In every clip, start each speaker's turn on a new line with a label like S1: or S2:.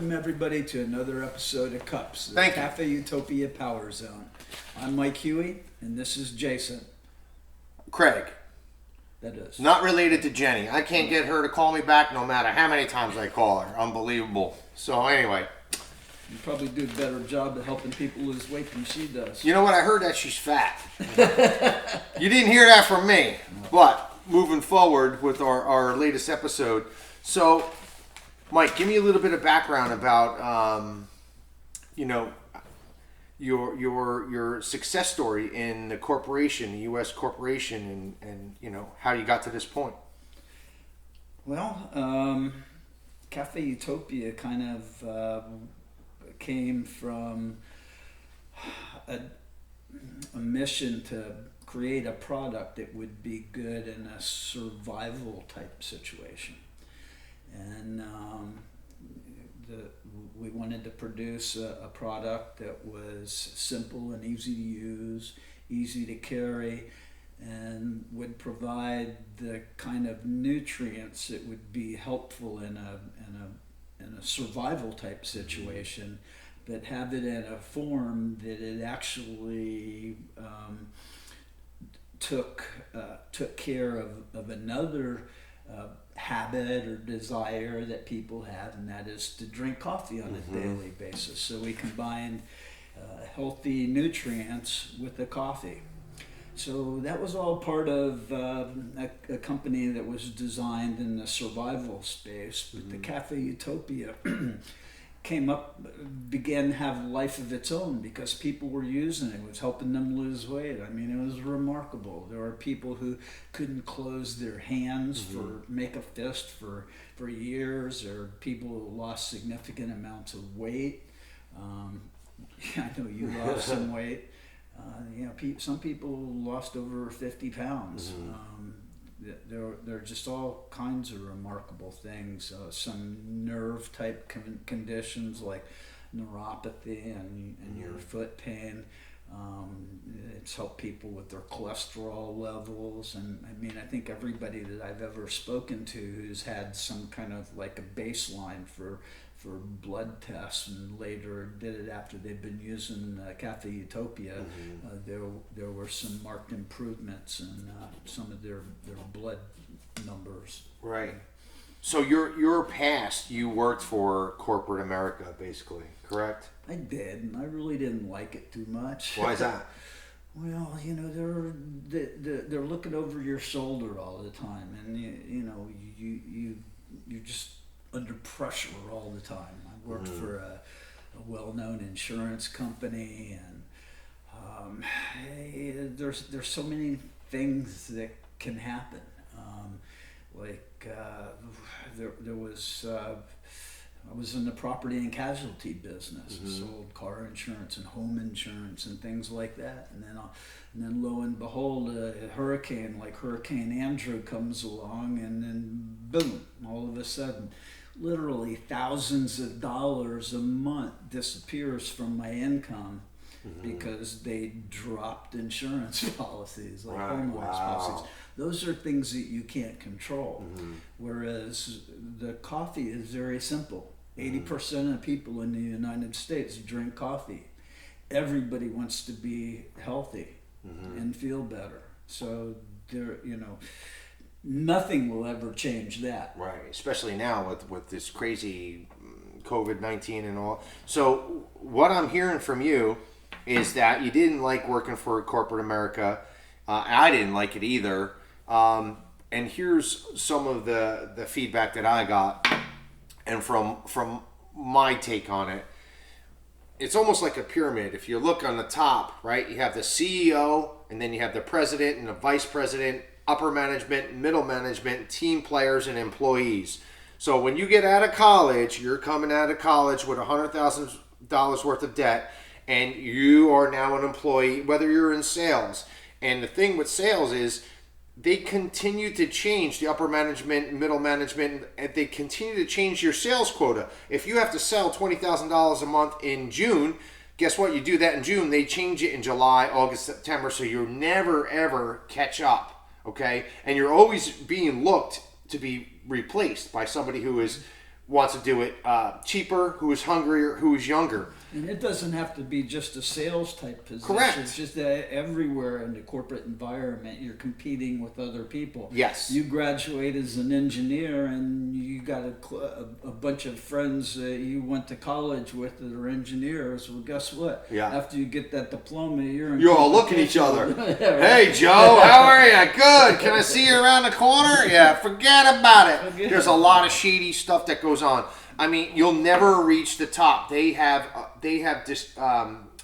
S1: welcome everybody to another episode of CUPZ, the
S2: Thank you.
S1: Cafe Utopia Power Zone. I'm Mike Huey, and this is Jason.
S2: Craig.
S1: That is.
S2: Not related to Jenny. I can't get her to call me back no matter how many times I call her. Unbelievable. So anyway.
S1: You probably do a better job of helping people lose weight than she does.
S2: You know what? I heard that she's fat. You didn't hear that from me. But moving forward with our latest episode. So, Mike, give me a little bit of background about, your success story in the corporation, the U.S. corporation, and how you got to this point.
S1: Well, Cafe Utopia kind of came from a mission to create a product that would be good in a survival type situation. And we wanted to produce a product that was simple and easy to use, easy to carry, and would provide the kind of nutrients that would be helpful in a survival type situation, but have it in a form that it actually took care of another habit or desire that people have, and that is to drink coffee on a daily basis. So we combined healthy nutrients with the coffee. So that was all part of a company that was designed in the survival space. But the Cafe Utopia began to have life of its own because people were using it. It was helping them lose weight. I mean, it was remarkable. There were people who couldn't close their hands make a fist for years, or people who lost significant amounts of weight. I know you lost some weight. Some people lost over 50 pounds. There are just all kinds of remarkable things. Some nerve type conditions like neuropathy and your foot pain. It's helped people with their cholesterol levels. And I mean, I think everybody that I've ever spoken to who's had some kind of like a baseline for blood tests and later did it after they've been using Cafe Utopia, there were some marked improvements in some of their blood numbers.
S2: Right. So your past, you worked for corporate America, basically, correct?
S1: I did, and I really didn't like it too much.
S2: Why is that?
S1: Well, they're looking over your shoulder all the time, and you're just under pressure all the time. I worked for a well-known insurance company, and there's so many things that can happen. There was I was in the property and casualty business, sold car insurance and home insurance and things like that, and then lo and behold, a hurricane like Hurricane Andrew comes along, and then boom, all of a sudden, literally thousands of dollars a month disappears from my income because they dropped insurance policies, like homeowners policies. Those are things that you can't control. Whereas the coffee is very simple. 80% of people in the United States drink coffee. Everybody wants to be healthy and feel better. So nothing will ever change that.
S2: Right, especially now with this crazy COVID-19 and all. So what I'm hearing from you is that you didn't like working for corporate America. I didn't like it either. And here's some of the feedback that I got, and from my take on it. It's almost like a pyramid. If you look on the top, right, you have the CEO, and then you have the president and the vice president, upper management, middle management, team players, and employees. So when you get out of college, you're coming out of college with $100,000 worth of debt, and you are now an employee, whether you're in sales. And the thing with sales is they continue to change, the upper management, middle management, and they continue to change your sales quota. If you have to sell $20,000 a month in June, guess what? You do that in June, they change it in July, August, September, so you never, ever catch up, okay? And you're always being looked to be replaced by somebody who is wants to do it cheaper, who is hungrier, who is younger.
S1: And it doesn't have to be just a sales type position.
S2: Correct.
S1: It's just that everywhere in the corporate environment, you're competing with other people.
S2: Yes.
S1: You graduate as an engineer, and you got a bunch of friends you went to college with that are engineers. Well, guess what?
S2: Yeah.
S1: After you get that diploma, you
S2: all look at each other.
S1: Yeah, right.
S2: Hey, Joe, how are you? Good. Can I see you around the corner? Yeah, forget about it. There's a lot of shady stuff that goes on. I mean, you'll never reach the top. They have just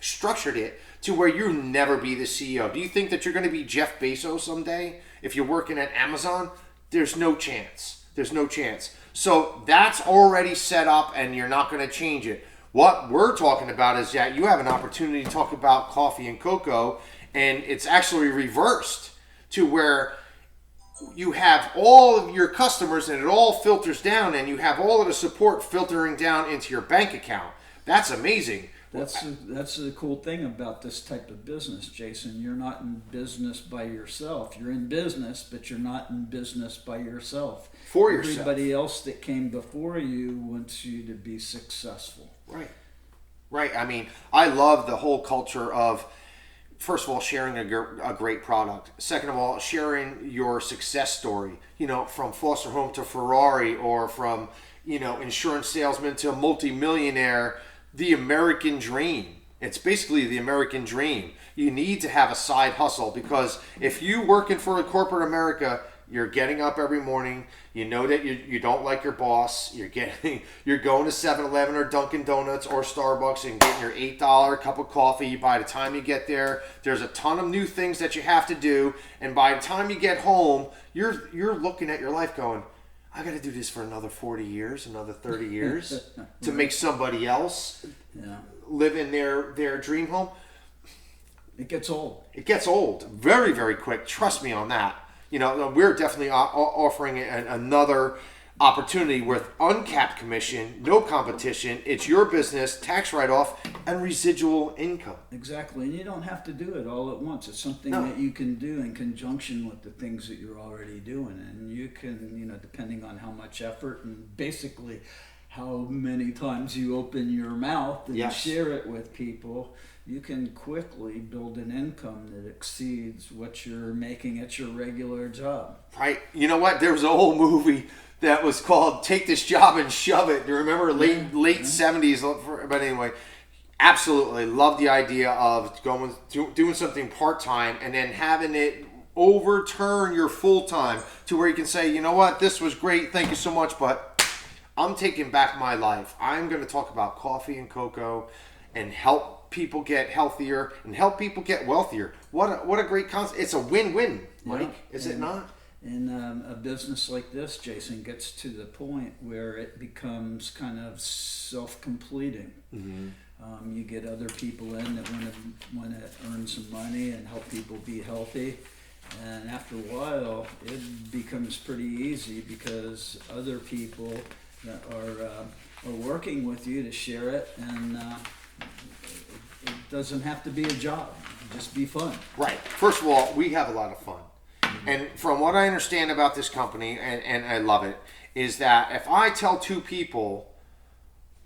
S2: structured it to where you'll never be the CEO. Do you think that you're going to be Jeff Bezos someday if you're working at Amazon? There's no chance. There's no chance. So that's already set up, and you're not going to change it. What we're talking about is that you have an opportunity to talk about coffee and cocoa, and it's actually reversed to where you have all of your customers and it all filters down, and you have all of the support filtering down into your bank account. That's amazing.
S1: That's the cool thing about this type of business, Jason. You're not in business by yourself. You're in business, but you're not in business by yourself.
S2: For yourself.
S1: Everybody else that came before you wants you to be successful.
S2: Right. Right. I mean, I love the whole culture of, first of all, sharing a great product. Second of all, sharing your success story, from foster home to Ferrari, or from, insurance salesman to multimillionaire. The American dream. It's basically the American dream. You need to have a side hustle, because if you're working for a corporate America, you're getting up every morning. You know that you don't like your boss. You're going to 7-Eleven or Dunkin' Donuts or Starbucks and getting your $8 cup of coffee. By the time you get there, there's a ton of new things that you have to do. And by the time you get home, you're looking at your life going, I got to do this for another 40 years, another 30 years to make somebody else live in their dream home.
S1: It gets old.
S2: It gets old very, very quick. Trust me on that. We're definitely offering another opportunity with uncapped commission, no competition. It's your business, tax write-off, and residual income.
S1: Exactly. And you don't have to do it all at once. It's something that you can do in conjunction with the things that you're already doing. And you can, depending on how much effort and basically how many times you open your mouth and share it with people, you can quickly build an income that exceeds what you're making at your regular job.
S2: Right. You know what? There was an old movie that was called Take This Job and Shove It. Do you remember? Late 70s. But anyway, absolutely love the idea of doing something part-time and then having it overturn your full-time to where you can say, you know what? This was great. Thank you so much. But I'm taking back my life. I'm going to talk about coffee and cocoa and help people get healthier and help people get wealthier. What a great concept. It's a win-win, Mike. Is it not?
S1: And a business like this, Jason, gets to the point where it becomes kind of self-completing. Mm-hmm. You get other people in that want to earn some money and help people be healthy. And after a while, it becomes pretty easy because other people that are working with you to share it, and it doesn't have to be a job. Just be fun.
S2: Right. First of all, we have a lot of fun. And from what I understand about this company, and I love it, is that if I tell two people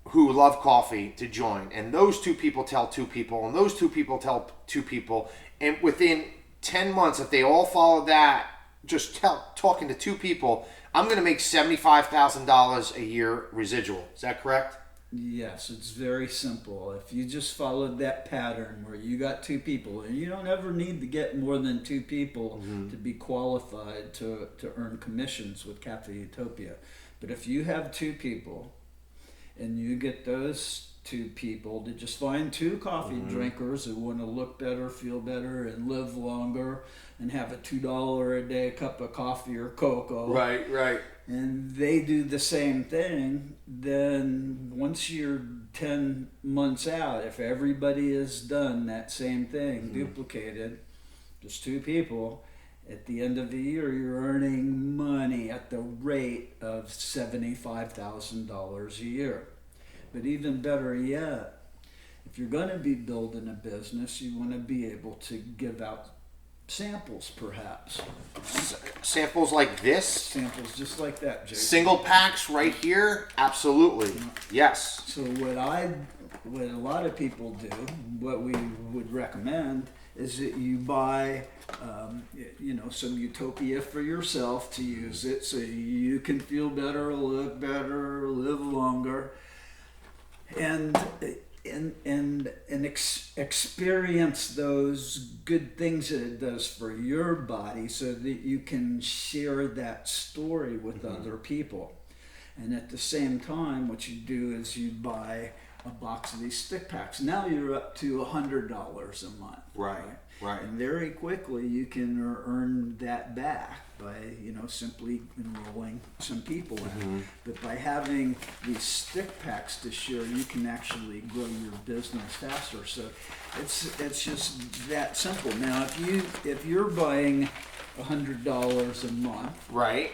S2: who love coffee to join, and those two people tell two people, and those two people tell two people, and within 10 months, if they all follow that, just talking to two people, I'm going to make $75,000 a year residual. Is that correct?
S1: Yes, it's very simple. If you just followed that pattern where you got two people, and you don't ever need to get more than two people to be qualified to earn commissions with Cafe Utopia. But if you have two people and you get those two people to just find two coffee drinkers who want to look better, feel better, and live longer, and have a $2 a day cup of coffee or cocoa.
S2: Right.
S1: And they do the same thing, then once you're 10 months out, if everybody has done that same thing, duplicated, just two people, at the end of the year, you're earning money at the rate of $75,000 a year. But even better yet, if you're going to be building a business, you want to be able to give out samples, perhaps.
S2: Samples like this,
S1: Samples just like that, Jason.
S2: single packs right here, absolutely, yes.
S1: So what a lot of people do, what we would recommend, is that you buy, some Utopia for yourself to use it, so you can feel better, look better, live longer, and experience those good things that it does for your body, so that you can share that story with other people. And at the same time, what you do is you buy a box of these stick packs. Now you're up to $100 a month.
S2: Right.
S1: And very quickly you can earn that back by, simply enrolling some people in. But by having these stick packs to share, you can actually grow your business faster. So it's just that simple. Now, if you're buying $100 a month,
S2: Right.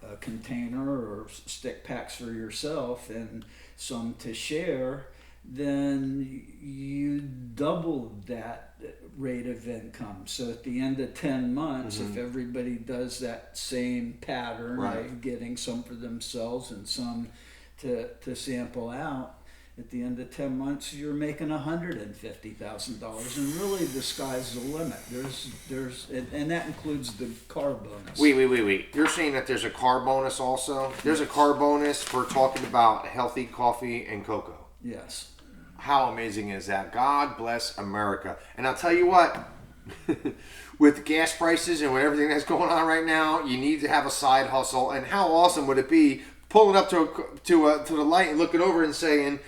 S1: a container or stick packs for yourself and some to share, then you double that rate of income. So at the end of 10 months, if everybody does that same pattern,
S2: Right.
S1: getting some for themselves and some to sample out, at the end of 10 months, you're making $150,000, and really the sky's the limit. And that includes the car bonus.
S2: Wait. You're saying that there's a car bonus also? There's a car bonus for talking about healthy coffee and cocoa.
S1: Yes.
S2: How amazing is that? God bless America. And I'll tell you what, with gas prices and with everything that's going on right now, you need to have a side hustle. And how awesome would it be pulling up to the light and looking over and seeing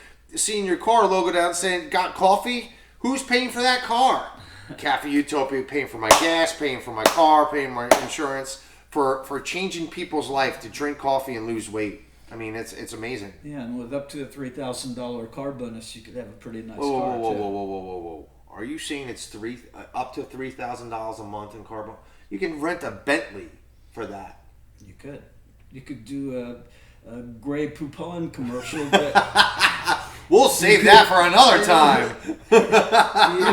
S2: your car logo down saying, "Got coffee?" Who's paying for that car? Cafe Utopia, paying for my gas, paying for my car, paying my insurance, for changing people's life to drink coffee and lose weight. I mean, it's amazing.
S1: Yeah, and with up to a $3,000 car bonus, you could have a pretty nice car
S2: Whoa. Are you saying it's up to $3,000 a month in car bonus? You can rent a Bentley for that.
S1: You could. You could do a Grey Poupon commercial that
S2: We'll save that for another time.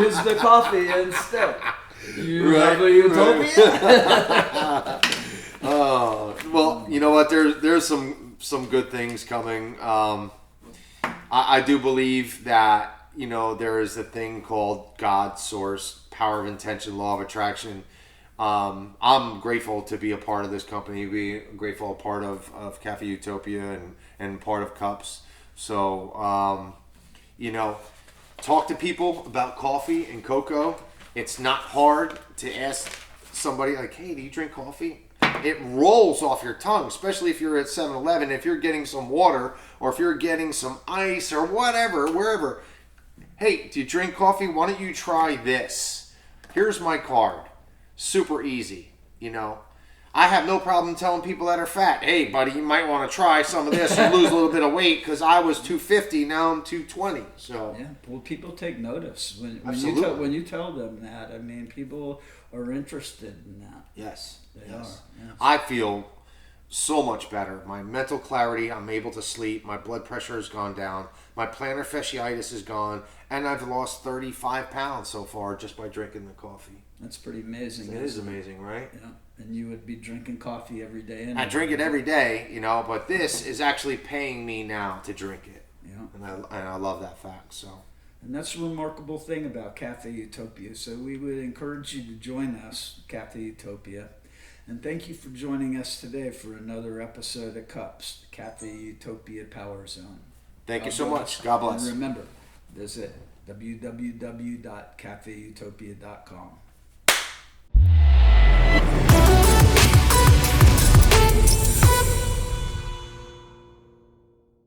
S1: use the coffee instead. You have a Utopia?
S2: Oh, well, you know what? There's some good things coming. I do believe that, there is a thing called God, source, power of intention, law of attraction. I'm grateful to be a part of this company, be grateful a part of Cafe Utopia and part of CUPZ. So, talk to people about coffee and cocoa. It's not hard to ask somebody like, "Hey, do you drink coffee?" It rolls off your tongue, especially if you're at 7-Eleven, if you're getting some water or if you're getting some ice or whatever, wherever. "Hey, do you drink coffee? Why don't you try this? Here's my card." Super easy, I have no problem telling people that are fat, "Hey, buddy, you might want to try some of this and lose a little bit of weight, because I was 250, now I'm 220. So
S1: yeah, well, people take notice when you tell them that. I mean, people are interested in that.
S2: Yes,
S1: They are. Yes.
S2: I feel so much better. My mental clarity, I'm able to sleep. My blood pressure has gone down. My plantar fasciitis is gone, and I've lost 35 pounds so far just by drinking the coffee.
S1: That's pretty amazing.
S2: It is amazing, right?
S1: Yeah. And you would be drinking coffee every day. Anyway.
S2: I drink it every day, but this is actually paying me now to drink it.
S1: Yeah.
S2: And I love that fact. So.
S1: And that's a remarkable thing about Cafe Utopia. So we would encourage you to join us, Cafe Utopia. And thank you for joining us today for another episode of CUPZ, Cafe Utopia Power Zone.
S2: Thank you so much. God bless.
S1: And remember, visit www.cafeutopia.com.